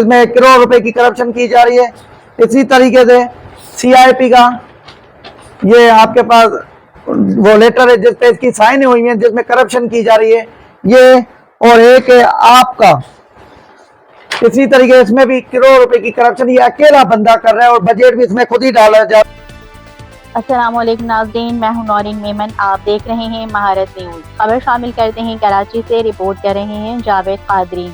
इसमें 1 करोड़ रुपए की करप्शन की जा रही है। इसी तरीके से CIP का ये आपके पास वो लेटर है जिस पे इसकी साइन हुई है, जिसमें करप्शन की जा रही है ये, और एक है आपका। इसी तरीके इसमें भी 1 करोड़ रुपए की करप्शन ये अकेला बंदा कर रहा है और बजट भी इसमें खुद ही डाला जा रहा है। अस्सलामुअलैकुम नाज़रीन, मैं हूं नौरीन मेमन। आप देख रहे हैं महारत न्यूज़। खबर शामिल करते हैं कराची से। रिपोर्ट कर रहे हैं जावेद कादरी।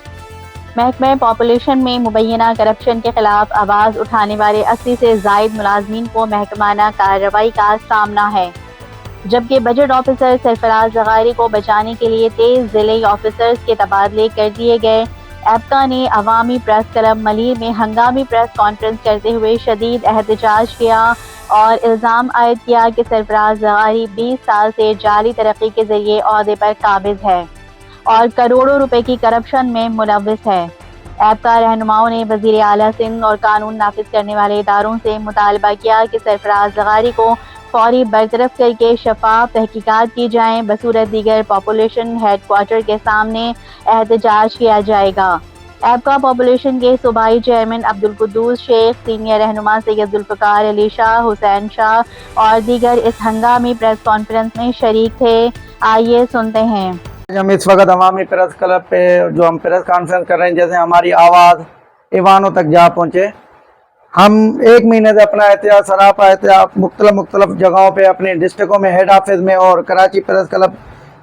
महकमा पॉपुलेशन में मुबैना करप्शन के खिलाफ आवाज़ उठाने वाले 80 से ज़ायद मुलाजमीन को महकमाना कार्रवाई का सामना है, जबकि बजट ऑफिसर सरफराज ज़गारी को बचाने के लिए 23 ज़िले ऑफिसर्स के तबादले कर दिए गए। एप्का ने अवामी प्रेस क्लब मलीर में हंगामी प्रेस कॉन्फ्रेंस करते हुए शदीद एहतजाज किया और इल्ज़ाम आयद किया कि सरफराज ज़गारी 20 साल से जाली तरक्की के जरिए ओहदे पर काबिज है और करोड़ों रुपए की करप्शन में मुलव्विस है। एप्का रहनुमाओं ने वज़ीर आला सिंध और कानून नाफिज करने वाले इदारों से मुतालबा किया कि सरफराज ज़गारी को फौरी बरतरफ करके शफाफ तहकीकात की जाएँ। बसूरत दीगर पॉपुलेशन हेडक्वार्टर के सामने एहतजाज किया जाएगा। एप्का पॉपुलेशन के सूबाई चेयरमैन अब्दुल कुद्दूस शेख, सीनियर रहनुमा सैयद जुल्फ़िकार अली शाह, हुसैन शाह और दीगर इस हंगामी प्रेस कॉन्फ्रेंस में शरीक थे। आइए सुनते हैं। हम इस वक्त अवामी प्रेस क्लब पे जो हम प्रेस कॉन्फ्रेंस कर रहे हैं, जैसे हमारी आवाज़ ईवानों तक जा पहुँचे। हम 1 महीने से अपना एहतियात सरापा एहतियात मुख्तलिफ जगहों पे अपने डिस्ट्रिक्टों में हेड ऑफिस में और कराची प्रेस क्लब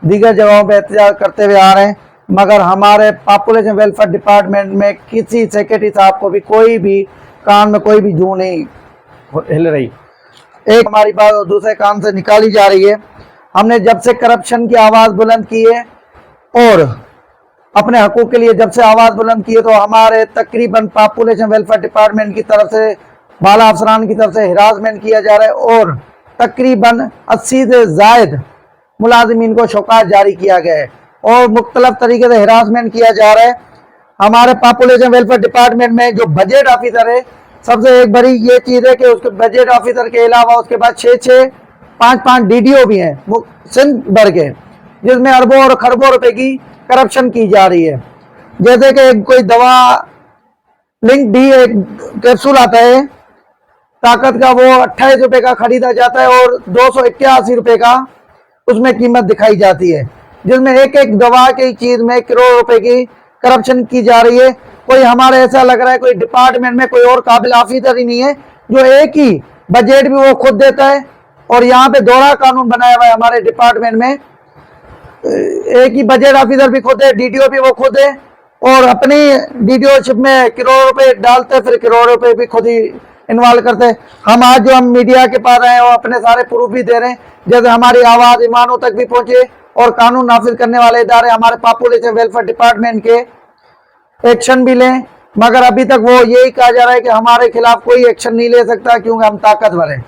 दीगर जगहों पे एहतियात करते हुए आ रहे हैं, मगर हमारे पॉपुलेशन वेलफेयर डिपार्टमेंट में किसी सेक्रेटरी साहब को भी कोई भी कान में कोई भी जू नहीं हिल रही। एक हमारी बात दूसरे कान से निकाली जा रही है। हमने जब से करप्शन की आवाज़ बुलंद की है और अपने हकूक़ के लिए जब से आवाज़ बुलंद की है, तो हमारे तकरीबन पॉपुलेशन वेलफेयर डिपार्टमेंट की तरफ से बाला अफसरान की तरफ से हिरासमेंट किया जा रहा है और तकरीबन 80 से ज़ायद मुलाजिमीन को शौकात जारी किया गया है और मुख्तलिफ तरीके से हिरासमेंट किया जा रहा है। हमारे पॉपुलेशन वेलफेयर डिपार्टमेंट में जो बजट ऑफिसर है, सबसे एक बड़ी ये चीज़ है कि उसके बजट ऑफिसर के अलावा उसके बाद 6-6, 5-5 DDO भी हैं सिंध भर के, जिसमें अरबों और खरबों रुपए की करप्शन की जा रही है। जैसे कि कोई दवा लिंक भी एक कैप्सूल आता है ताकत का, वो 28 रुपए का खरीदा जाता है और 281 रुपए का उसमें कीमत दिखाई जाती है, जिसमें एक एक दवा की चीज में करोड़ रुपए की करप्शन की जा रही है। कोई हमारे ऐसा लग रहा है कोई डिपार्टमेंट में कोई और काबिल ऑफिसर ही नहीं है जो एक ही बजट भी वो खुद देता है। और यहाँ पे दोहरा कानून बनाया हुआ है हमारे डिपार्टमेंट में, एक ही बजट ऑफिसर भी खुद है, DDO भी वो खुद है और अपनी DDOशिप में करोड़ रुपए डालते फिर करोड़ रुपए भी खुद ही इन्वॉल्व करते हैं। हम आज जो हम मीडिया के पास आए हैं और अपने सारे प्रूफ भी दे रहे हैं, जैसे हमारी आवाज़ ईमानों तक भी पहुंचे और कानून नाफिज करने वाले इदारे हमारे पॉपुलेशन वेलफेयर डिपार्टमेंट के एक्शन भी लें, मगर अभी तक वो यही कहा जा रहा है कि हमारे खिलाफ कोई एक्शन नहीं ले सकता क्योंकि हम ताकतवर हैं।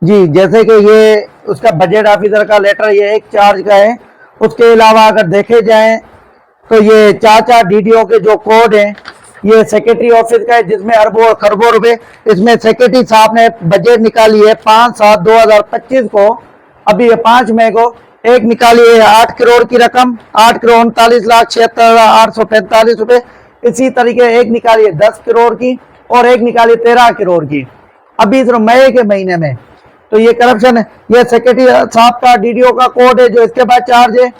जी, जैसे कि ये उसका बजट ऑफिसर का लेटर ये एक चार्ज का है। उसके अलावा अगर देखे जाएं तो ये 4 DDO के जो कोड हैं, ये सेक्रेटरी ऑफिस का है जिसमें अरबों और खरबों रुपए, इसमें सेक्रेटरी साहब ने बजट निकाली है 5/7/2025 को, अभी 5 मई को एक निकाली है 8 करोड़ की रकम, 8,39,76,845 रुपए। इसी तरीके एक निकाली है 10 करोड़ की और एक निकाली 13 करोड़ की अभी सिर्फ मई के महीने में। तो ये करप्शन है। ये सेक्रेटरी साहब का DDO का कोड है जो इसके पास चार्ज है।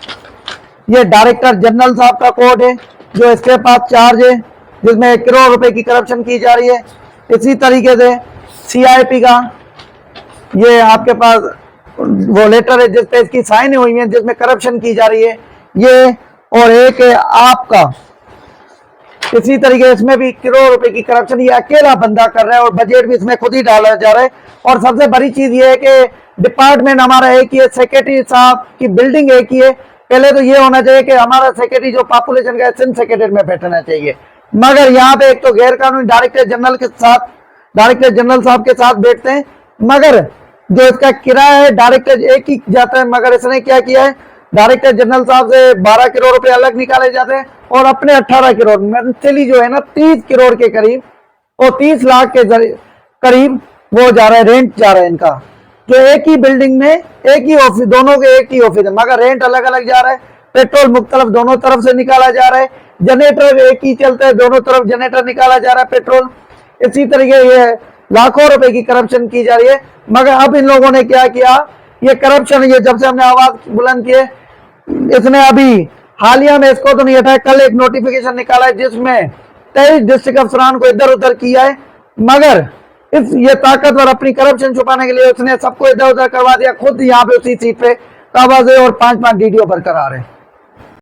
ये डायरेक्टर जनरल साहब का कोड है जो इसके पास चार्ज है, जिसमें 1 करोड़ रुपए की करप्शन की जा रही है। इसी तरीके से CIP का ये आपके पास वो लेटर है जिस पे इसकी साइन हुई है, जिसमें करप्शन की जा रही है ये, और एक है आपका। इसी तरीके इसमें भी 1 करोड़ रुपए की करप्शन ये अकेला बंदा कर रहा है और बजट भी इसमें खुद ही डाला जा रहा है। और सबसे बड़ी चीज ये है कि डिपार्टमेंट हमारा एक ही है, सेक्रेटरी साहब की बिल्डिंग एक ही है। पहले तो ये होना चाहिए कि हमारा सेक्रेटरी जो पॉपुलेशन का सिंध सेक्रेटरी में बैठना चाहिए, मगर यहाँ पे एक तो गैर कानूनी डायरेक्टर जनरल साहब के साथ बैठते हैं, मगर जो इसका किराया है डायरेक्टर एक ही जाता है। मगर इसने क्या किया है, डायरेक्टर जनरल साहब से 12 करोड़ रुपए अलग निकाले जाते हैं और अपने 18 करोड़ मंथली जो है ना 30 करोड़ के करीब और 30 लाख के करीब वो जा रहा है, रेंट जा रहा है इनका, जो एक ही बिल्डिंग में एक ही ऑफिस, दोनों के एक ही ऑफिस है, मगर रेंट अलग अलग जा रहा है। पेट्रोल मुख्तलिफ दोनों तरफ से निकाला जा रहा है। जनरेटर एक ही चलता है, दोनों तरफ जनरेटर निकाला जा रहा है पेट्रोल। इसी तरीके ये लाखों रुपए की करप्शन की जा रही है। मगर अब इन लोगों ने क्या किया, ये करप्शन, ये जब से हमने आवाज बुलंद की है, इसने अभी हालिया में इसको तो नहीं हटाया। कल एक नोटिफिकेशन निकाला है जिसमें 23 डिस्ट्रिक्ट अफसरान को इधर उधर किया है, मगर ये ताकतवर अपनी करप्शन छुपाने के लिए उसने सबको इधर उधर करवा दिया। खुद यहाँ पे उसी सीट पे ताबाजे और 5-5 डीडीओ बरकरार है।